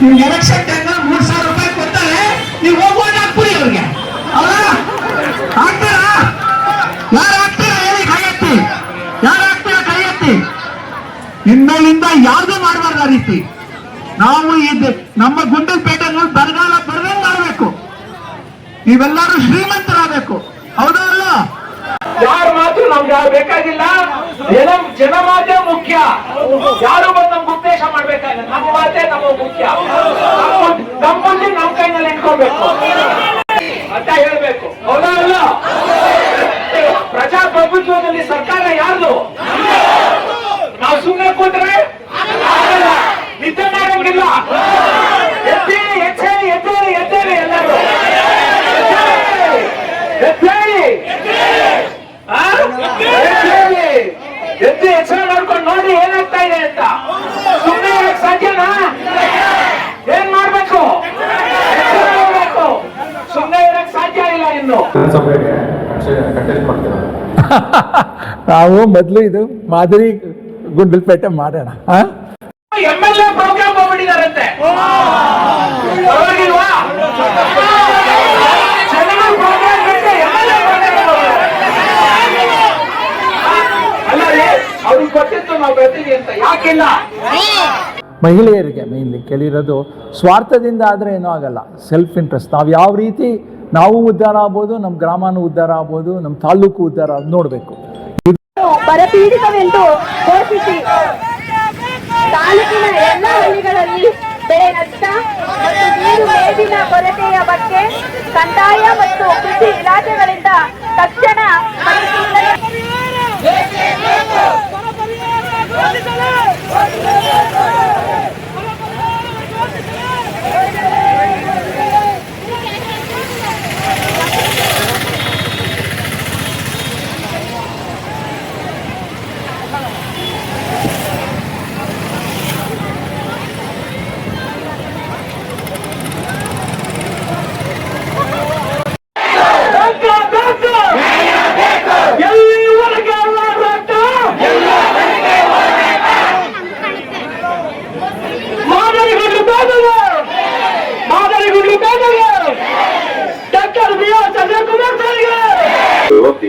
ನಿಮ್ಗೆ election time 3,000 ರೂಪಾಯಿ ಕೊಡ್ತಾರೆ, ನೀವು ಹೋಗೋಣ ಹಾಕ್ಬಿಡಿ ಅವ್ರಿಗೆ. ಅಲ್ಲ ಹಾಕ್ತಾರಾ? ಯಾರು ಹಾಕ್ತೀರಾ ಹೇಳಿ? ಕೈ ಎತ್ತಿ. ಯಾರು ಹಾಕ್ತೀರಾ ಕೈ ಎತ್ತಿ. ಇನ್ಮೇಲಿಂದ ಯಾವ್ದು ಮಾಡಬಾರ್ದು ಆ ರೀತಿ. ನಾವು ಇದು ನಮ್ಮ ಗುಂಡಲಪೇಟೆನಲ್ಲಿ ಬರಗಾಲ ಬರದಂಗೆ ಮಾಡಬೇಕು. ನೀವೆಲ್ಲರೂ ಶ್ರೀಮಂತರಾಗಬೇಕು. ಹೌದಾ ಅಲ್ಲ? ಯಾರ ಮಾತು ನಮ್ಗೆ ಬೇಕಾಗಿಲ್ಲ. ಜನ ಮಾತೇ ಮುಖ್ಯ. ಯಾರು ಬಂದು ನಮ್ಗೆ ಉಪದೇಶ ಮಾಡ್ಬೇಕಾಗಿಲ್ಲ. ನಮ್ಮ ಮಾತೇ ನಮಗೆ ಮುಖ್ಯ. ನಮ್ಮ ಮುಂದೆ ನಮ್ಮ ಕೈನಲ್ಲಿ ಇಟ್ಕೊಳ್ಬೇಕು ಅಂತ ಹೇಳ್ಬೇಕು. ಹೌದಾ ಅಲ್ಲ? ಪ್ರಜಾಪ್ರಭುತ್ವದಲ್ಲಿ ಸರ್ಕಾರ ಯಾರ್ದು? ನಾವು ಸುಮ್ಮನೆ ಕೂತ್ರೆ ನಿದ್ದೆ ಮಾಡಂಗಿಲ್ಲ. ಎದ್ದೇಳಿ ಎದ್ದೇಳಿ ಎದ್ದೇಳಿ ಎದ್ದೇಳಿ ಎಲ್ಲರೂ ಎದ್ದೇಳಿ ಎದ್ದು ಎಚ್ಚರ ಮಾಡ್ಕೊಂಡು ನೋಡಿ ಏನಾಗ್ತಾ ಇದೆ ಅಂತ. ಸುಮ್ಮನೆ ಇರಕ್ ಸಾಧ್ಯನಾ? ಏನ್ ಮಾಡ್ಬೇಕು? ಸುಮ್ಮನೆ ಇರಕ್ ಸಾಧ್ಯ ಇಲ್ಲ. ಇನ್ನು ನಾವು ಮೊದಲು ಇದು ಮಾದರಿ ಗುಂಡಲಪೇಟೆ ಮಾಡೋಣ. MLA ಪ್ರೋಗ್ರಾಮ್ ಹೋಗ್ಬಿಟ್ಟಿದಾರಂತೆ. ಪರವಾಗಿಲ್ವಾ? ಜನಗಳ ಪ್ರೋಗ್ರಾಮ್ ಬಿಟ್ಟು MLA ಪ್ರೋಗ್ರಾಮ್ ಅಲ್ಲ ರೀ, ಅವ್ರಿಗೆ ಗೊತ್ತಿತ್ತು ನಾವು ಬರ್ತೀವಿ ಅಂತ. ಯಾಕಿಲ್ಲ? ಮಹಿಳೆಯರಿಗೆ ಮೇನ್ಲಿ ಕೇಳಿರೋದು, ಸ್ವಾರ್ಥದಿಂದ ಆದರೆ ಏನೂ ಆಗಲ್ಲ. Self interest. ನಾವು ಯಾವ ರೀತಿ ನಾವು ಉದ್ಧಾರ ಆಗ್ಬೋದು, ನಮ್ಮ ಗ್ರಾಮನೂ ಉದ್ಧಾರ ಆಗ್ಬೋದು, ನಮ್ಮ ತಾಲೂಕು ಉದ್ಧಾರ ನೋಡಬೇಕು. ಬರಪೀಡಿತವೆಂದು ಘೋಷಿಸಿ ತಾಲೂಕಿನ ಎಲ್ಲ ಹಳ್ಳಿಗಳಲ್ಲಿ ಬೆಳೆ ನಷ್ಟ ಮತ್ತು ನೀರು ಮೇವಿನ ಕೊರತೆಯ ಬಗ್ಗೆ ಕಂದಾಯ ಮತ್ತು ಕೃಷಿ ಇಲಾಖೆಗಳಿಂದ ತಕ್ಷಣ ಪರಿಶೀಲನೆ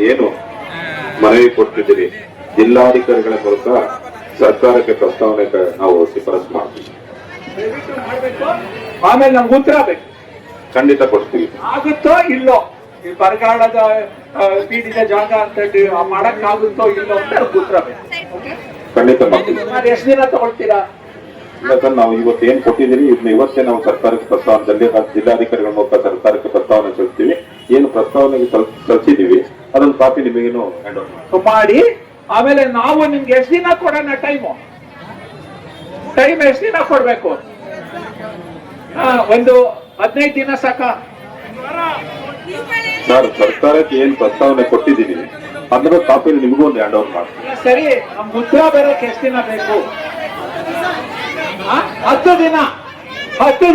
ಏನು ಮನವಿ ಕೊಡ್ತಿದ್ದೀರಿ, ಜಿಲ್ಲಾಧಿಕಾರಿಗಳ ಮೂಲಕ ಸರ್ಕಾರಕ್ಕೆ ಪ್ರಸ್ತಾವನೆ ನಾವು ಶಿಫಾರಸು ಮಾಡ್ತೀವಿ. ಆಮೇಲೆ ನಮ್ಗೆ ಉತ್ತರ ಬೇಕು. ಖಂಡಿತ ಕೊಡ್ತೀವಿ. ಆಗುತ್ತೋ ಇಲ್ಲೋ, ಈ ಬರಗಾಲದ ಪೀಡಿತ ಜಾಗ ಅಂತ ಮಾಡಕ್ ಆಗುತ್ತೋ ಇಲ್ಲೋ ಅಂತ ಉತ್ತರ ಬೇಕು. ಖಂಡಿತ ಮಾಡ್ತೀವಿ. ಎಷ್ಟು ದಿನ ತಗೊಳ್ತೀರಾ? ನಾವು ಇವತ್ತು ಏನ್ ಕೊಟ್ಟಿದ್ದೀರಿ ಇದನ್ನ ಇವತ್ತೇ ನಾವು ಸರ್ಕಾರಕ್ಕೆ ಪ್ರಸ್ತಾವನೆ, ಜಿಲ್ಲಾಧಿಕಾರಿಗಳ ಮೂಲಕ ಸರ್ಕಾರಕ್ಕೆ ಪ್ರಸ್ತಾವನೆ ಸಲ್ಲಿಸ್ತೀವಿ. ಏನು ಪ್ರಸ್ತಾವನೆಗೆ ಸಲ್ಲಿಸಿದೀವಿ ಅದೊಂದು ಕಾಪಿ ನಿಮಗೇನು ಹ್ಯಾಂಡ್ ಓವರ್ ಮಾಡಿ. ಆಮೇಲೆ ನಾವು ನಿಮ್ಗೆ ಎಷ್ಟು ದಿನ ಕೊಡೋಣ? ಟೈಮ್ ಎಷ್ಟು ದಿನ ಕೊಡ್ಬೇಕು? ಒಂದು 15 ದಿನ ಸಾಕ ಸರ್. ಸರ್ಕಾರಕ್ಕೆ ಏನ್ ಪ್ರಸ್ತಾವನೆ ಕೊಟ್ಟಿದ್ದೀವಿ ಅದರ ಕಾಪಿ ನಿಮಗೂ ಒಂದು ಹ್ಯಾಂಡ್ ಓವರ್ ಮಾಡ್ತೀವಿ. ಸರಿ, ನಮ್ ಉತ್ತರ ಬರೋಕೆ ಎಷ್ಟು ದಿನ ಬೇಕು? 10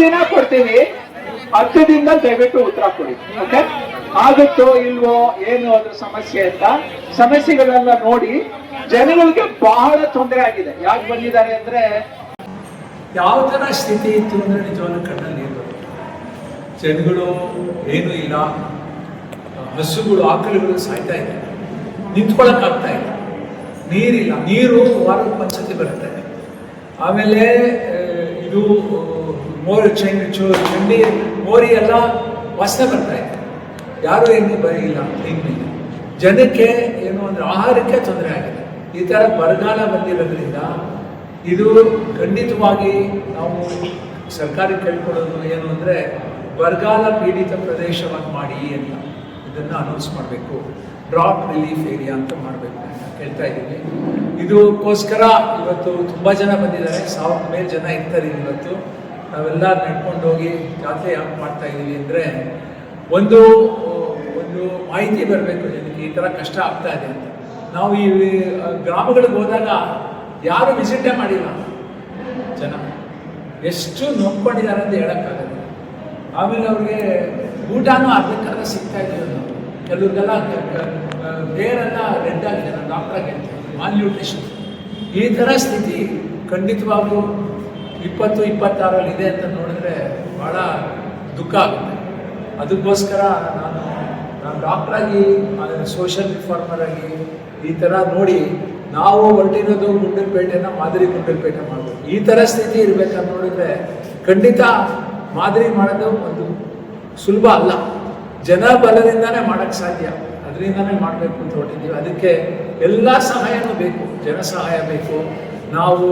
ದಿನ ಕೊಡ್ತೀವಿ. 10 ದಿನದಲ್ಲಿ ದಯವಿಟ್ಟು ಉತ್ತರ ಕೊಡಿ. ಓಕೆ? ಆಗುತ್ತೋ ಇಲ್ವೋ ಏನು ಅದ್ರ ಸಮಸ್ಯೆ ಅಂತ ಸಮಸ್ಯೆಗಳೆಲ್ಲ ನೋಡಿ. ಜನಗಳಿಗೆ ಬಹಳ ತೊಂದರೆ ಆಗಿದೆ. ಯಾಕೆ ಬಂದಿದ್ದಾರೆ ಅಂದ್ರೆ, ಯಾವ ಥರ ಸ್ಥಿತಿ ಇತ್ತು ಅಂದರೆ ನಿಜವಾಗ್ಲೂ ಕಣ್ಣಲ್ಲಿ ನೀರು. ಜನಗಳು ಏನೂ ಇಲ್ಲ, ಹಸುಗಳು ಆಕಳುಗಳು ಸಾಯ್ತಾ ಇದೆ, ನಿಂತ್ಕೊಳ್ಳೋಕ್ಕಾಗ್ತಾ ಇಲ್ಲ, ನೀರಿಲ್ಲ. ನೀರು ವಾರಕ್ಕೆ ಒಂದ್ಸತಿ ಬರುತ್ತೆ. ಆಮೇಲೆ ಇದು ಚಂಡಿ ಮೋರಿ ಎಲ್ಲ ವಾಸನೆ ಬರ್ತಾ ಇದೆ. ಯಾರು ಏನು ಬರೀಲ್ಲ. ಇನ್ನು ಜನಕ್ಕೆ ಏನು ಅಂದರೆ ಆಹಾರಕ್ಕೆ ತೊಂದರೆ ಆಗಿದೆ. ಈ ಥರ ಬರಗಾಲ ಬಂದಿರೋದ್ರಿಂದ ಇದು ಖಂಡಿತವಾಗಿ ನಾವು ಸರ್ಕಾರಕ್ಕೆ ಕೇಳ್ಕೊಳ್ಳೋದು ಏನು ಅಂದರೆ, ಬರಗಾಲ ಪೀಡಿತ ಪ್ರದೇಶವನ್ನು ಮಾಡಿ ಅಂತ ಇದನ್ನು ಅನೌನ್ಸ್ ಮಾಡಬೇಕು. ಡ್ರಾಪ್ ರಿಲೀಫ್ ಏರಿಯಾ ಅಂತ ಮಾಡಬೇಕು ಅಂತ ಕೇಳ್ತಾ ಇದ್ದೀವಿ. ಇದಕ್ಕೋಸ್ಕರ ಇವತ್ತು ತುಂಬ ಜನ ಬಂದಿದ್ದಾರೆ. 1000 ಮೇಲೆ ಜನ ಇರ್ತಾರೆ ಇವತ್ತು. ನಾವೆಲ್ಲ ನಡ್ಕೊಂಡು ಹೋಗಿ ಜಾತ್ರೆ ಯಾಕೆ ಮಾಡ್ತಾ ಇದ್ದೀವಿ ಅಂದರೆ, ಒಂದು ಮಾಹಿತಿ ಬರಬೇಕು ಜನಕ್ಕೆ, ಈ ಥರ ಕಷ್ಟ ಆಗ್ತಾ ಇದೆ ಅಂತ. ನಾವು ಈ ಗ್ರಾಮಗಳಿಗೆ ಹೋದಾಗ ಯಾರು ವಿಸಿಟೇ ಮಾಡಿಲ್ಲ. ಜನ ಎಷ್ಟು ನೋಡ್ಕೊಂಡಿದ್ದಾರೆ ಅಂತ ಹೇಳೋಕ್ಕಾಗಲ್ಲ. ಆಮೇಲೆ ಅವ್ರಿಗೆ ಊಟನೂ ಅರ್ಧಕ್ಕರ್ಧ ಸಿಗ್ತಾ ಇದೆಯೋ ನಾವು. ಕೆಲವ್ರಿಗೆಲ್ಲ ಬೇರೆಲ್ಲ ರೆಡ್ ಆಗಿದೆ. ನಾನು ಡಾಕ್ಟ್ರಾಗಿ ಹೇಳ್ತೀನಿ, ಮಾಲ್ನ್ಯೂಟ್ರಿಷನ್. ಈ ಥರ ಸ್ಥಿತಿ ಖಂಡಿತವಾಗ್ಲೂ 2026 ಇದೆ ಅಂತ ನೋಡಿದ್ರೆ ಭಾಳ ದುಃಖ ಆಗುತ್ತೆ. ಅದಕ್ಕೋಸ್ಕರ ನಾನು ಡಾಕ್ಟ್ರಾಗಿ ಸೋಷಿಯಲ್ ರಿಫಾರ್ಮರ್ ಆಗಿ ಈ ಥರ ನೋಡಿ ನಾವು ಹೊರಟಿರೋದು ಗುಂಡಲಪೇಟೆನ ಮಾದರಿ ಗುಂಡಲಪೇಟೆ ಮಾಡಬೇಕು. ಈ ಥರ ಸ್ಥಿತಿ ಇರಬೇಕಂತ ನೋಡಿದ್ರೆ ಖಂಡಿತ ಮಾದರಿ ಮಾಡೋದು ಒಂದು ಸುಲಭ ಅಲ್ಲ. ಜನ ಬಲದಿಂದಾನೇ ಮಾಡೋಕ್ಕೆ ಸಾಧ್ಯ, ಅದರಿಂದನೇ ಮಾಡಬೇಕು ಅಂತ ಹೊರಟಿದ್ದೀವಿ. ಅದಕ್ಕೆ ಎಲ್ಲ ಸಹಾಯನೂ ಬೇಕು, ಜನ ಸಹಾಯ ಬೇಕು. ನಾವು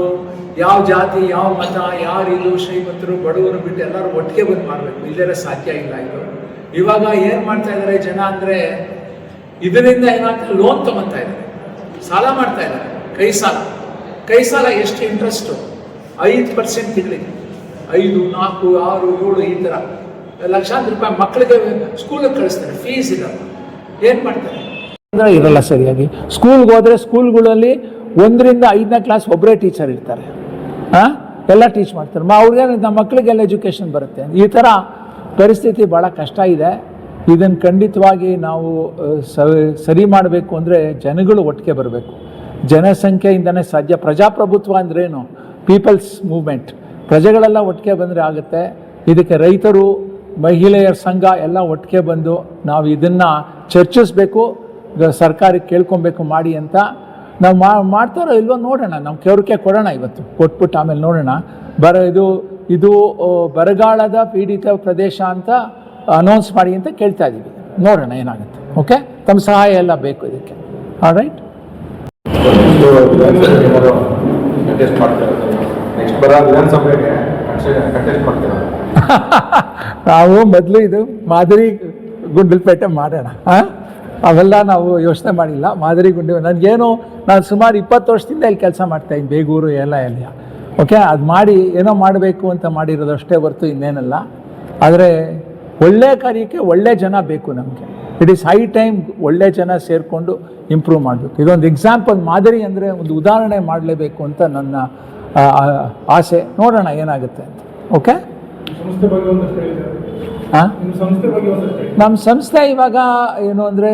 ಯಾವ ಜಾತಿ, ಯಾವ ಮತ, ಯಾರು ಇದು ಶ್ರೀಮಂತರು ಬಡವರು ಬಿಟ್ಟು ಎಲ್ಲರೂ ಒಟ್ಟಿಗೆ ಬಂದು ಮಾಡಬೇಕು. ಇಲ್ಲೇ ಸಾಧ್ಯ ಇಲ್ಲ ಇದು. ಇವಾಗ ಏನು ಮಾಡ್ತಾ ಇದ್ದಾರೆ ಜನ ಅಂದರೆ, ಇದರಿಂದ ಏನಾಗ್ತದೆ, ಲೋನ್ ತೊಗೊತಾ ಇದ್ದಾರೆ, ಸಾಲ ಮಾಡ್ತಾ ಇದ್ದಾರೆ, ಕೈ ಸಾಲ ಎಷ್ಟು ಇಂಟ್ರೆಸ್ಟು? 5% ತಿಂಗಳಿಗೆ, 5, 4, 6, 7 ಈ ಥರ ಲಕ್ಷಾಂತರ ರೂಪಾಯಿ ಮಕ್ಕಳಿಗೆ ಸ್ಕೂಲಿಗೆ ಕಳಿಸ್ತಾರೆ, ಫೀಸ್ ಇರಲ್ಲ. ಏನು ಮಾಡ್ತಾರೆ ಅಂದರೆ ಇರಲ್ಲ ಸರಿಯಾಗಿ. ಸ್ಕೂಲ್ಗೆ ಹೋದರೆ ಸ್ಕೂಲ್ಗಳಲ್ಲಿ 1ರಿಂದ 5ನೇ ಕ್ಲಾಸ್ ಒಬ್ಬರೇ ಟೀಚರ್ ಇರ್ತಾರೆ, ಎಲ್ಲ ಟೀಚ್ ಮಾಡ್ತಾರೆ. ಅವ್ರಿಗೆ ನಮ್ಮ ಮಕ್ಕಳಿಗೆಲ್ಲ ಎಜುಕೇಷನ್ ಬರುತ್ತೆ. ಈ ಥರ ಪರಿಸ್ಥಿತಿ ಭಾಳ ಕಷ್ಟ ಇದೆ. ಇದನ್ನು ಖಂಡಿತವಾಗಿ ನಾವು ಸರಿ ಮಾಡಬೇಕು ಅಂದರೆ ಜನಗಳು ಒಟ್ಟಿಗೆ ಬರಬೇಕು. ಜನಸಂಖ್ಯೆಯಿಂದನೇ ಸಾಧ್ಯ. ಪ್ರಜಾಪ್ರಭುತ್ವ ಅಂದ್ರೇನು? People's movement. ಪ್ರಜೆಗಳೆಲ್ಲ ಒಟ್ಟಿಗೆ ಬಂದರೆ ಆಗುತ್ತೆ. ಇದಕ್ಕೆ ರೈತರು, ಮಹಿಳೆಯರ ಸಂಘ ಎಲ್ಲ ಒಟ್ಟಿಗೆ ಬಂದು ನಾವು ಇದನ್ನು ಚರ್ಚಿಸಬೇಕು, ಸರ್ಕಾರಕ್ಕೆ ಕೇಳ್ಕೊಬೇಕು ಮಾಡಿ ಅಂತ. ನಾವು ಮಾಡ್ತಾರೋ ಇಲ್ವೋ ನೋಡೋಣ, ನಾವು ಕೇಳಿಕೆ ಕೊಡೋಣ, ಇವತ್ತು ಕೊಟ್ಬಿಟ್ಟು ಆಮೇಲೆ ನೋಡೋಣ. ಇದು ಬರಗಾಲದ ಪೀಡಿತ ಪ್ರದೇಶ ಅಂತ ಅನೌನ್ಸ್ ಮಾಡಿ ಅಂತ ಕೇಳ್ತಾ ಇದ್ದೀವಿ. ನೋಡೋಣ ಏನಾಗುತ್ತೆ. ಓಕೆ, ತಮ್ಮ ಸಹಾಯ ಎಲ್ಲ ಬೇಕು ಇದಕ್ಕೆ. ಆಲ್ರೈಟ್, ನಾವು ಮೊದಲು ಇದು ಮಾದರಿ ಗುಂಡಲಪೇಟೆ ಮಾಡೋಣ. ಅವೆಲ್ಲ ನಾವು ಯೋಚನೆ ಮಾಡಿಲ್ಲ. ಮಾದರಿ ನನಗೇನು, ನಾನು ಸುಮಾರು 20 ವರ್ಷದಿಂದ ಇಲ್ಲಿ ಕೆಲಸ ಮಾಡ್ತಾಯಿದ್ದೀನಿ, ಬೇಗೂರು ಎಲ್ಲ. ಓಕೆ, ಅದು ಮಾಡಿ ಏನೋ ಮಾಡಬೇಕು ಅಂತ ಮಾಡಿರೋದು ಅಷ್ಟೇ ಹೊರತು ಇನ್ನೇನಲ್ಲ. ಆದರೆ ಒಳ್ಳೆ ಕಾರ್ಯಕ್ಕೆ ಒಳ್ಳೆ ಜನ ಬೇಕು ನಮಗೆ. ಇಟ್ ಈಸ್ ಹೈ ಟೈಮ್ ಒಳ್ಳೆ ಜನ ಸೇರಿಕೊಂಡು ಇಂಪ್ರೂವ್ ಮಾಡಬೇಕು. ಇದೊಂದು ಎಕ್ಸಾಂಪಲ್, ಮಾದರಿ ಅಂದರೆ ಒಂದು ಉದಾಹರಣೆ ಮಾಡಲೇಬೇಕು ಅಂತ ನನ್ನ ಆಸೆ. ನೋಡೋಣ ಏನಾಗುತ್ತೆ ಅಂತ. ಓಕೆ, ನಮ್ಮ ಸಂಸ್ಥೆ ಇವಾಗ ಏನು ಅಂದರೆ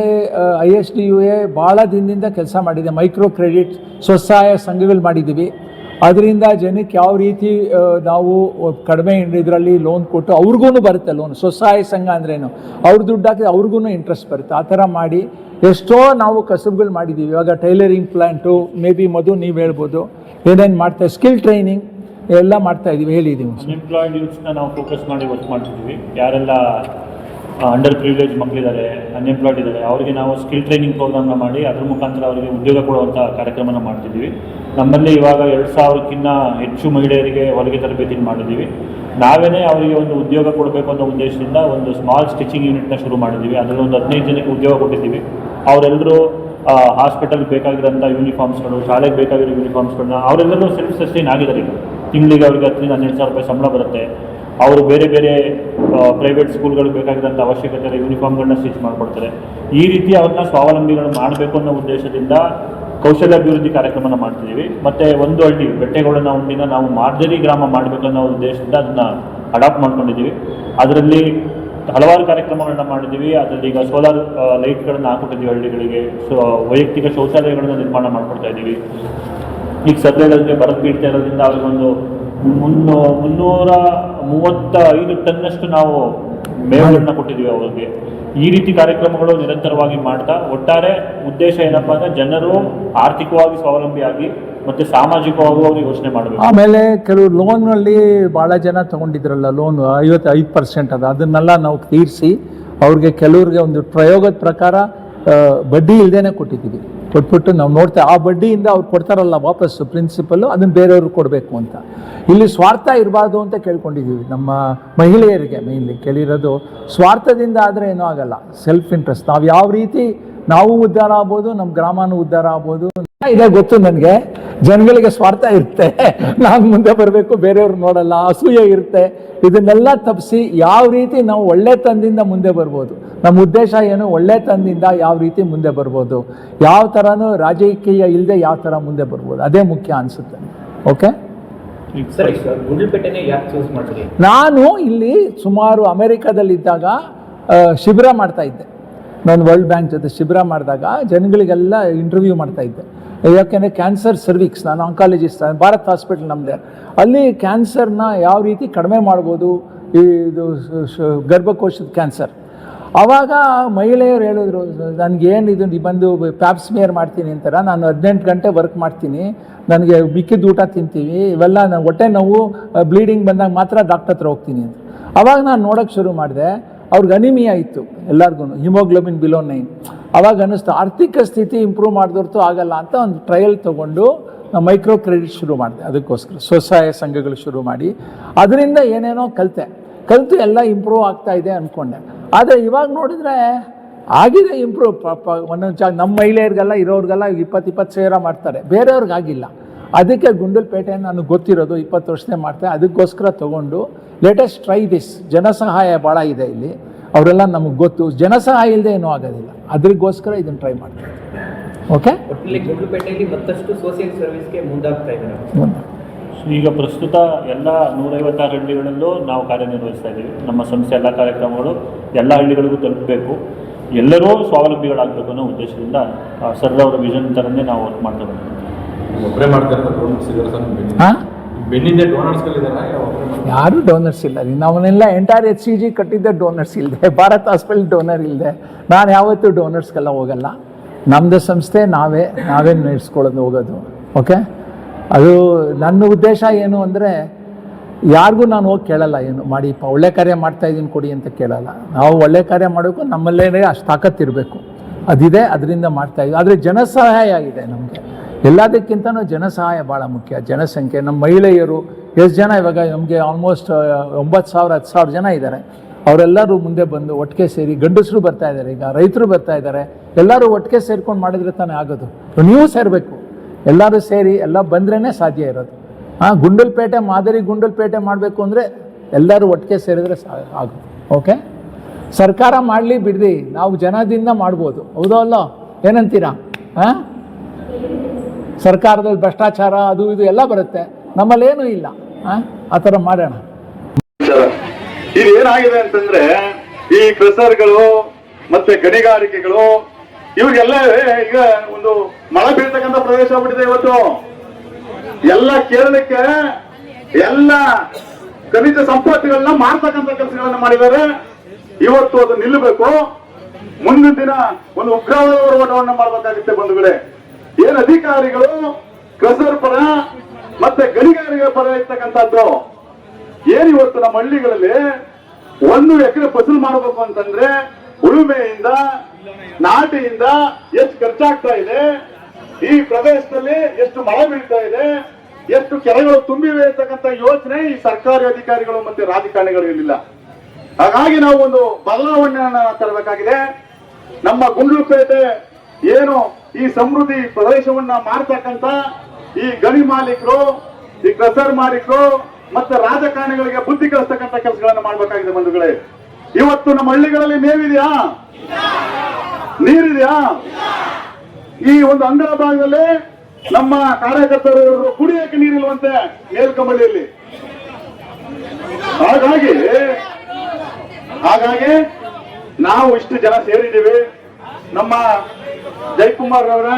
ISDUA ಭಾಳ ದಿನದಿಂದ ಕೆಲಸ ಮಾಡಿದೆ. ಮೈಕ್ರೋ ಕ್ರೆಡಿಟ್ ಸ್ವಸಹಾಯ ಸಂಘಗಳು ಮಾಡಿದ್ದೀವಿ. ಅದರಿಂದ ಜನಕ್ಕೆ ಯಾವ ರೀತಿ ನಾವು ಕಡಿಮೆ ಇದರಲ್ಲಿ ಲೋನ್ ಕೊಟ್ಟು ಅವ್ರಿಗೂ ಬರುತ್ತೆ ಲೋನ್. ಸ್ವಸಹಾಯ ಸಂಘ ಅಂದ್ರೇನು, ಅವ್ರ ದುಡ್ಡು ಹಾಕಿದ್ರೆ ಅವ್ರಿಗೂ ಇಂಟ್ರೆಸ್ಟ್ ಬರುತ್ತೆ. ಆ ಥರ ಮಾಡಿ ಎಷ್ಟೋ ನಾವು ಕಸುಬುಗಳು ಮಾಡಿದ್ದೀವಿ. ಇವಾಗ ಟೈಲರಿಂಗ್ ಪ್ಲ್ಯಾಂಟು, ಮೇ ಬಿ ಮಧು ನೀವು ಹೇಳ್ಬೋದು, ಏನೇನು ಮಾಡ್ತಾ, ಸ್ಕಿಲ್ ಟ್ರೈನಿಂಗ್ ಎಲ್ಲ ಮಾಡ್ತಾ ಇದ್ದೀವಿ, ಹೇಳಿದ್ದೀವಿ. ಅನ್ಎಂಪ್ಲಾಯ್ಡ್ ಯೂತ್ಸ್ನ ನಾವು ಫೋಕಸ್ ಮಾಡಿ ವರ್ಕ್ ಮಾಡ್ತಿದ್ದೀವಿ. ಯಾರೆಲ್ಲ ಅಂಡರ್ ಪ್ರಿವಿಲೇಜ್ ಮಕ್ಕಳಿದ್ದಾರೆ, ಅನ್ಎಂಪ್ಲಾಯ್ಡ್ ಇದ್ದಾರೆ, ಅವರಿಗೆ ನಾವು ಸ್ಕಿಲ್ ಟ್ರೈನಿಂಗ್ ಪ್ರೋಗ್ರಾಮ್ನ ಮಾಡಿ ಅದ್ರ ಮುಖಾಂತರ ಅವರಿಗೆ ಉದ್ಯೋಗ ಕೊಡುವಂಥ ಕಾರ್ಯಕ್ರಮನ ಮಾಡ್ತಿದ್ದೀವಿ. ನಮ್ಮಲ್ಲಿ ಇವಾಗ 2000ಕ್ಕಿಂತ ಹೆಚ್ಚು ಮಹಿಳೆಯರಿಗೆ ಹೊಲಿಗೆ ತರಬೇತಿ ಮಾಡಿದ್ದೀವಿ. ನಾವೇ ಅವರಿಗೆ ಒಂದು ಉದ್ಯೋಗ ಕೊಡಬೇಕು ಅನ್ನೋ ಉದ್ದೇಶದಿಂದ ಒಂದು ಸ್ಮಾಲ್ ಸ್ಟಿಚಿಂಗ್ ಯೂನಿಟ್ನ ಶುರು ಮಾಡಿದ್ದೀವಿ. ಅದರಲ್ಲಿ ಒಂದು 15 ಜನಕ್ಕೆ ಉದ್ಯೋಗ ಕೊಟ್ಟಿದ್ದೀವಿ. ಅವರೆಲ್ಲರೂ ಹಾಸ್ಪಿಟಲ್ಗೆ ಬೇಕಾಗಿರೋಂಥ ಯೂನಿಫಾರ್ಮ್ಸ್ಗಳು, ಶಾಲೆಗೆ ಬೇಕಾಗಿರೋ ಯೂನಿಫಾರ್ಮ್ಸ್ಗಳನ್ನ ಅವರೆಲ್ಲರೂ ಸೆಲ್ಫ್ ಸಸ್ಟೈನ್ ಆಗಿದ್ದಾರೆ. ಈಗ ತಿಂಗಳಿಗೆ ಅವ್ರಿಗೆ 10ರಿಂದ 12,000 ರೂಪಾಯಿ ಸಂಬಳ ಬರುತ್ತೆ. ಅವರು ಬೇರೆ ಬೇರೆ ಪ್ರೈವೇಟ್ ಸ್ಕೂಲ್ಗಳಿಗೆ ಬೇಕಾಗಿರೋಂಥ ಅವಶ್ಯಕತೆ ಇರೋ ಯೂನಿಫಾರ್ಮ್ಗಳನ್ನ ಸ್ಟಿಚ್ ಮಾಡಿಕೊಡ್ತಾರೆ. ಈ ರೀತಿ ಅವ್ರನ್ನ ಸ್ವಾವಲಂಬಿಗಳು ಮಾಡಬೇಕು ಅನ್ನೋ ಉದ್ದೇಶದಿಂದ ಕೌಶಲ್ಯಾಭಿವೃದ್ಧಿ ಕಾರ್ಯಕ್ರಮನ ಮಾಡ್ತಿದ್ದೀವಿ. ಮತ್ತು ಒಂದು ಹಳ್ಳಿ ಬೆಟ್ಟೆಗಳನ್ನ ಉಂಡಿನ ನಾವು ಮಾದರಿ ಗ್ರಾಮ ಮಾಡಬೇಕು ಅನ್ನೋ ಉದ್ದೇಶದಿಂದ ಅದನ್ನು ಅಡಾಪ್ಟ್ ಮಾಡ್ಕೊಂಡಿದ್ದೀವಿ. ಅದರಲ್ಲಿ ಹಲವಾರು ಕಾರ್ಯಕ್ರಮಗಳನ್ನ ಮಾಡಿದ್ದೀವಿ. ಅದರಲ್ಲಿ ಈಗ ಸೋಲಾರ್ ಲೈಟ್ಗಳನ್ನು ಹಾಕ್ಕೊಟ್ಟಿದ್ದೀವಿ ಹಳ್ಳಿಗಳಿಗೆ. ವೈಯಕ್ತಿಕ ಶೌಚಾಲಯಗಳನ್ನು ನಿರ್ಮಾಣ ಮಾಡ್ಕೊಡ್ತಾ ಇದ್ದೀವಿ. ಈಗ ಸದ್ಯದಲ್ಲಿ ಬರದ್ ಬೀಳ್ತಾ ಇರೋದ್ರಿಂದ ಅವ್ರಿಗೊಂದು 335 ಟನ್ನಷ್ಟು ನಾವು ಮೇವುಗಳನ್ನ ಕೊಟ್ಟಿದ್ದೀವಿ ಅವ್ರಿಗೆ. ಈ ರೀತಿ ಕಾರ್ಯಕ್ರಮಗಳು ನಿರಂತರವಾಗಿ ಮಾಡ್ತಾ ಒಟ್ಟಾರೆ ಉದ್ದೇಶ ಏನಪ್ಪ ಅಂದರೆ ಜನರು ಆರ್ಥಿಕವಾಗಿ ಸ್ವಾವಲಂಬಿಯಾಗಿ ಮತ್ತು ಸಾಮಾಜಿಕವಾಗೂ ಅವ್ರಿಗೆ ಯೋಚನೆ ಮಾಡಬೇಕು. ಆಮೇಲೆ ಕೆಲವು ಲೋನಲ್ಲಿ ಭಾಳ ಜನ ತೊಗೊಂಡಿದ್ರಲ್ಲ ಲೋನ್ 55% ಅದನ್ನೆಲ್ಲ ನಾವು ತೀರಿಸಿ ಅವ್ರಿಗೆ ಕೆಲವ್ರಿಗೆ ಒಂದು ಪ್ರಯೋಗದ ಪ್ರಕಾರ ಬಡ್ಡಿ ಇಲ್ಲದೇ ಕೊಟ್ಟಿದ್ದೀವಿ. ಕೊಟ್ಬಿಟ್ಟು ನಾವು ನೋಡ್ತಾ ಆ ಬಡ್ಡಿಯಿಂದ ಅವ್ರು ಕೊಡ್ತಾರಲ್ಲ ವಾಪಸ್ಸು ಪ್ರಿನ್ಸಿಪಲ್ಲು, ಅದನ್ನು ಬೇರೆಯವ್ರಿಗೆ ಕೊಡಬೇಕು ಅಂತ. ಇಲ್ಲಿ ಸ್ವಾರ್ಥ ಇರಬಾರ್ದು ಅಂತ ಕೇಳ್ಕೊಂಡಿದ್ದೀವಿ. ನಮ್ಮ ಮಹಿಳೆಯರಿಗೆ ಮೇಯ್ನ್ಲಿ ಕೇಳಿರೋದು, ಸ್ವಾರ್ಥದಿಂದ ಆದರೆ ಏನೂ ಆಗಲ್ಲ, ಸೆಲ್ಫ್ ಇಂಟ್ರೆಸ್ಟ್. ನಾವು ಯಾವ ರೀತಿ ನಾವು ಉದ್ಧಾರ ಆಗ್ಬೋದು, ನಮ್ಮ ಗ್ರಾಮನೂ ಉದ್ಧಾರ ಆಗ್ಬೋದು. ಇದೇ ಗೊತ್ತು ನನಗೆ, ಜನಗಳಿಗೆ ಸ್ವಾರ್ಥ ಇರುತ್ತೆ, ನಾನು ಮುಂದೆ ಬರಬೇಕು, ಬೇರೆಯವ್ರು ನೋಡಲ್ಲ, ಅಸೂಯೆ ಇರುತ್ತೆ. ಇದನ್ನೆಲ್ಲ ತಪ್ಪಿಸಿ ಯಾವ ರೀತಿ ನಾವು ಒಳ್ಳೆತನದಿಂದ ಮುಂದೆ ಬರ್ಬೋದು, ನಮ್ಮ ಉದ್ದೇಶ ಏನು, ಒಳ್ಳೆತನದಿಂದ ಯಾವ ರೀತಿ ಮುಂದೆ ಬರ್ಬೋದು, ಯಾವ ಥರನೂ ರಾಜಕೀಯ ಇಲ್ಲದೆ ಯಾವ ಥರ ಮುಂದೆ ಬರ್ಬೋದು, ಅದೇ ಮುಖ್ಯ ಅನಿಸುತ್ತೆ. ಓಕೆ, ನಾನು ಇಲ್ಲಿ ಸುಮಾರು ಅಮೆರಿಕಾದಲ್ಲಿದ್ದಾಗ ಶಿಬಿರ ಮಾಡ್ತಾ ಇದ್ದೆ. ನಾನು ವರ್ಲ್ಡ್ ಬ್ಯಾಂಕ್ ಜೊತೆ ಶಿಬಿರ ಮಾಡಿದಾಗ ಜನಗಳಿಗೆಲ್ಲ ಇಂಟರ್ವ್ಯೂ ಮಾಡ್ತಾ ಇದ್ದೆ. ಯಾಕೆಂದರೆ ಕ್ಯಾನ್ಸರ್ ಸರ್ವಿಕ್ಸ್, ನಾನು ಆಂಕಾಲಜಿಸ್ಟ್, ಭಾರತ್ ಹಾಸ್ಪಿಟಲ್ ನಮ್ಮದೇ. ಅಲ್ಲಿ ಕ್ಯಾನ್ಸರ್ನ ಯಾವ ರೀತಿ ಕಡಿಮೆ ಮಾಡ್ಬೋದು, ಇದು ಗರ್ಭಕೋಶದ ಕ್ಯಾನ್ಸರ್. ಆವಾಗ ಮಹಿಳೆಯರು ಹೇಳಿದ್ರು, ನನಗೇನು ಇದು ಬಂದು ಪ್ಯಾಪ್ಸ್ಮಿಯರ್ ಮಾಡ್ತೀನಿ ಅಂತಾರೆ, ನಾನು 18 ಗಂಟೆ ವರ್ಕ್ ಮಾಡ್ತೀನಿ, ನನಗೆ ಮಿಕ್ಕಿದ ಊಟ ತಿಂತೀವಿ, ಇವೆಲ್ಲ ನಾನು ಹೊಟ್ಟೆ ನೋವು ಬ್ಲೀಡಿಂಗ್ ಬಂದಾಗ ಮಾತ್ರ ಡಾಕ್ಟರ್ ಹತ್ರ ಹೋಗ್ತೀನಿ ಅಂತ. ಆವಾಗ ನಾನು ನೋಡೋಕ್ಕೆ ಶುರು ಮಾಡಿದೆ, ಅವ್ರಿಗೆ ಅನಿಮಿಯಾ ಇತ್ತು ಎಲ್ಲರಿಗೂ, ಹಿಮೋಗ್ಲೋಬಿನ್ ಬಿಲೋ 9. ಆವಾಗ ಅನ್ನಿಸ್ತು ಆರ್ಥಿಕ ಸ್ಥಿತಿ ಇಂಪ್ರೂವ್ ಮಾಡಿದೊರ್ತು ಆಗಲ್ಲ ಅಂತ ಒಂದು ಟ್ರಯಲ್ ತೊಗೊಂಡು ನಾವು ಮೈಕ್ರೋ ಕ್ರೆಡಿಟ್ ಶುರು ಮಾಡಿದೆ. ಅದಕ್ಕೋಸ್ಕರ ಸ್ವಸಹಾಯ ಸಂಘಗಳು ಶುರು ಮಾಡಿ ಅದರಿಂದ ಏನೇನೋ ಕಲಿತು ಎಲ್ಲ ಇಂಪ್ರೂವ್ ಆಗ್ತಾ ಇದೆ ಅಂದ್ಕೊಂಡೆ. ಆದರೆ ಇವಾಗ ನೋಡಿದರೆ ಆಗಿದೆ ಇಂಪ್ರೂವ್. ಒಂದೊಂದು ನಮ್ಮ ಮಹಿಳೆಯರಿಗೆಲ್ಲ ಇರೋರಿಗೆಲ್ಲ 20 ಸಾವಿರ ಮಾಡ್ತಾರೆ, ಬೇರೆಯವ್ರಿಗಾಗಿಲ್ಲ. ಅದಕ್ಕೆ ಗುಂಡಲಪೇಟೆಯನ್ನು ನನಗೆ ಗೊತ್ತಿರೋದು 20 ವರ್ಷನೇ ಮಾಡ್ತಾರೆ. ಅದಕ್ಕೋಸ್ಕರ ತೊಗೊಂಡು ಲೇಟೆಸ್ಟ್ ಟ್ರೈ ದಿಸ್. ಜನಸಹಾಯ ಭಾಳ ಇದೆ ಇಲ್ಲಿ, ಅವರೆಲ್ಲ ನಮಗೆ ಗೊತ್ತು. ಜನಸಹಾಯ ಇಲ್ಲದೆ ಏನೂ ಆಗೋದಿಲ್ಲ, ಅದಕ್ಕೋಸ್ಕರ ಇದನ್ನು ಟ್ರೈ ಮಾಡ್ತಾರೆ. ಓಕೆ, ಒಟ್ಟಿನಲ್ಲಿ ಗುಂಡ್ಲುಪೇಟೆಯಲ್ಲಿ ಮತ್ತಷ್ಟು ಸೋಷಿಯಲ್ ಸರ್ವಿಸ್ಗೆ ಮುಂದಾಗ್ತಾ ಇದ್ದಾರೆ. ಈಗ ಪ್ರಸ್ತುತ ಎಲ್ಲ 156 ಹಳ್ಳಿಗಳಲ್ಲೂ ನಾವು ಕಾರ್ಯನಿರ್ವಹಿಸ್ತಾ ಇದ್ದೀವಿ. ನಮ್ಮ ಸಂಸ್ಥೆ ಎಲ್ಲ ಕಾರ್ಯಕ್ರಮಗಳು ಎಲ್ಲ ಹಳ್ಳಿಗಳಿಗೂ ತಲುಪಬೇಕು, ಎಲ್ಲರೂ ಸ್ವಾವಲಂಬಿಗಳಾಗಬೇಕು ಅನ್ನೋ ಉದ್ದೇಶದಿಂದ ಸರ್ ಅವರ ವಿಷನ್ ಥರನೇ ನಾವು ವರ್ಕ್ ಮಾಡ್ತಾ ಬಂದಿದ್ದೀವಿ. ಒಬ್ಬರೇ ಮಾಡ್ತಾರೆ ಬೆನ್ನಿಂದ ಡೋನರ್ಸ್ಗಳಿದ್ದಾರೆ? ಯಾರೂ ಡೋನರ್ಸ್ ಇಲ್ಲ. ನಾವನ್ನೆಲ್ಲ ಎಂಟೈರ್ HCG ಕಟ್ಟಿದ್ದೆ ಡೋನರ್ಸ್ ಇಲ್ಲದೆ, ಭಾರತ್ ಹಾಸ್ಪಿಟಲ್ ಡೋನರ್ ಇಲ್ಲದೆ. ನಾನು ಯಾವತ್ತೂ ಡೋನರ್ಸ್ಗೆಲ್ಲ ಹೋಗಲ್ಲ. ನಮ್ಮದು ಸಂಸ್ಥೆ ನಾವೇ ನಡೆಸ್ಕೊಳ್ಳೋದು ಹೋಗೋದು. ಓಕೆ, ಅದು ನನ್ನ ಉದ್ದೇಶ ಏನು ಅಂದರೆ ಯಾರಿಗೂ ನಾನು ಹೋಗಿ ಕೇಳಲ್ಲ, ಏನು ಮಾಡಿಪ್ಪ ಒಳ್ಳೆ ಕಾರ್ಯ ಮಾಡ್ತಾಯಿದ್ದೀನಿ ಕೊಡಿ ಅಂತ ಕೇಳಲ್ಲ. ನಾವು ಒಳ್ಳೆ ಕಾರ್ಯ ಮಾಡೋಕ್ಕೂ ನಮ್ಮಲ್ಲೇ ಅಷ್ಟು ತಾಕತ್ತಿರಬೇಕು, ಅದಿದೆ, ಅದರಿಂದ ಮಾಡ್ತಾಯಿದ್ವಿ. ಆದರೆ ಜನಸಹಾಯ ಇದೆ ನಮಗೆ, ಎಲ್ಲದಕ್ಕಿಂತನೂ ಜನಸಹಾಯ ಭಾಳ ಮುಖ್ಯ. ಜನಸಂಖ್ಯೆ, ನಮ್ಮ ಮಹಿಳೆಯರು ಎಷ್ಟು ಜನ ಇವಾಗ ನಮಗೆ ಆಲ್ಮೋಸ್ಟ್ 9,000 10,000 ಜನ ಇದ್ದಾರೆ. ಅವರೆಲ್ಲರೂ ಮುಂದೆ ಬಂದು ಒಟ್ಟಿಗೆ ಸೇರಿ, ಗಂಡಸರು ಬರ್ತಾ ಇದ್ದಾರೆ, ಈಗ ರೈತರು ಬರ್ತಾ ಇದ್ದಾರೆ, ಎಲ್ಲರೂ ಒಟ್ಟಿಗೆ ಸೇರ್ಕೊಂಡು ಮಾಡಿದ್ರೆ ತಾನೇ ಆಗೋದು. ನೀವು ಸೇರಬೇಕು, ಎಲ್ಲರೂ ಸೇರಿ ಎಲ್ಲ ಬಂದ್ರೇ ಸಾಧ್ಯ ಇರೋದು. ಗುಂಡಲಪೇಟೆ ಮಾದರಿ ಗುಂಡಲಪೇಟೆ ಮಾಡಬೇಕು ಅಂದರೆ ಎಲ್ಲರೂ ಒಟ್ಟಿಗೆ ಸೇರಿದ್ರೆ ಆಗೋದು. ಓಕೆ, ಸರ್ಕಾರ ಮಾಡಲಿ ಬಿಡ್ದಿ, ನಾವು ಜನದಿಂದ ಮಾಡ್ಬೋದು. ಹೌದೋ ಅಲ್ಲೋ, ಏನಂತೀರಾ? ಸರ್ಕಾರದಲ್ಲಿ ಭ್ರಷ್ಟಾಚಾರ ಅದು ಇದು ಎಲ್ಲ ಬರುತ್ತೆ, ನಮ್ಮಲ್ಲೇನೂ ಇಲ್ಲ. ಆ ಥರ ಮಾಡೋಣ. ಇದು ಏನಾಗಿದೆ ಅಂತಂದ್ರೆ, ಈ ಕ್ರಸರ್ಗಳು ಮತ್ತೆ ಗಣಿಗಾರಿಕೆಗಳು ಇವ್ರಿಗೆಲ್ಲ ಈಗ ಒಂದು ಮಳೆ ಬೀಳ್ತಕ್ಕಂಥ ಪ್ರದೇಶ ಆಗ್ಬಿಟ್ಟಿದೆ. ಇವತ್ತು ಎಲ್ಲ ಕೇರಳಕ್ಕೆ ಎಲ್ಲ ಖನಿಜ ಸಂಪತ್ತುಗಳನ್ನ ಮಾಡ್ತಕ್ಕಂಥ ಕೆಲಸಗಳನ್ನ ಮಾಡಿದ್ದಾರೆ. ಇವತ್ತು ಅದು ನಿಲ್ಲಬೇಕು. ಮುಂದಿನ ದಿನ ಒಂದು ಉಗ್ರವಾದ ಹೋರಾಟವನ್ನ ಮಾಡಬೇಕಾಗುತ್ತೆ ಬಂಧುಗಳೇ. ಏನ್ ಅಧಿಕಾರಿಗಳು ಕ್ರಸರ್ ಪರ ಮತ್ತೆ ಗಣಿಗಾರಿಕೆ ಪರ ಇರ್ತಕ್ಕಂಥದ್ದು, ಏನಿವತ್ತು ನಮ್ಮ ಹಳ್ಳಿಗಳಲ್ಲಿ 1 ಎಕರೆ ಫಸಲು ಮಾಡಬೇಕು ಅಂತಂದ್ರೆ ಉಳುಮೆಯಿಂದ ನಾಟಿಯಿಂದ ಎಷ್ಟು ಖರ್ಚಾಗ್ತಾ ಇದೆ, ಈ ಪ್ರದೇಶದಲ್ಲಿ ಎಷ್ಟು ಮಳೆ ಬೀಳ್ತಾ ಇದೆ, ಎಷ್ಟು ಕೆರೆಗಳು ತುಂಬಿವೆ ಅಂತಕ್ಕಂಥ ಯೋಚನೆ ಈ ಸರ್ಕಾರಿ ಅಧಿಕಾರಿಗಳು ಮತ್ತೆ ರಾಜಕಾರಣಿಗಳು ಇರಲಿಲ್ಲ. ಹಾಗಾಗಿ ನಾವು ಒಂದು ಬದಲಾವಣೆಯನ್ನ ತರಬೇಕಾಗಿದೆ. ನಮ್ಮ ಗುಂಡ್ಲುಪೇಟೆ ಏನು ಈ ಸಮೃದ್ಧಿ ಪ್ರದೇಶವನ್ನ ಮಾಡ್ತಕ್ಕಂಥ ಈ ಗಣಿ ಮಾಲೀಕರು, ಈ ಕ್ರಸರ್ ಮಾಲೀಕರು ಮತ್ತೆ ರಾಜಕಾರಣಿಗಳಿಗೆ ಬುದ್ಧಿ ಕಲಿಸ್ತಕ್ಕಂಥ ಕೆಲಸಗಳನ್ನ ಮಾಡಬೇಕಾಗಿದೆ ಬಂಧುಗಳೇ. ಇವತ್ತು ನಮ್ಮ ಹಳ್ಳಿಗಳಲ್ಲಿ ಮೇವಿದೆಯಾ? ನೀರಿದೆಯಾ? ಈ ಒಂದು ಅಂಗಳ ಭಾಗದಲ್ಲಿ ನಮ್ಮ ಕಾರ್ಯಕರ್ತರು ಕುಡಿಯಕ್ಕೆ ನೀರಿಲ್ವಂತೆ ಮೇಲ್ಕಂಬಳಿಯಲ್ಲಿ. ಹಾಗಾಗಿ ನಾವು ಇಷ್ಟು ಜನ ಸೇರಿದ್ದೀವಿ. ನಮ್ಮ ಜಯಕುಮಾರ್ ಅವರ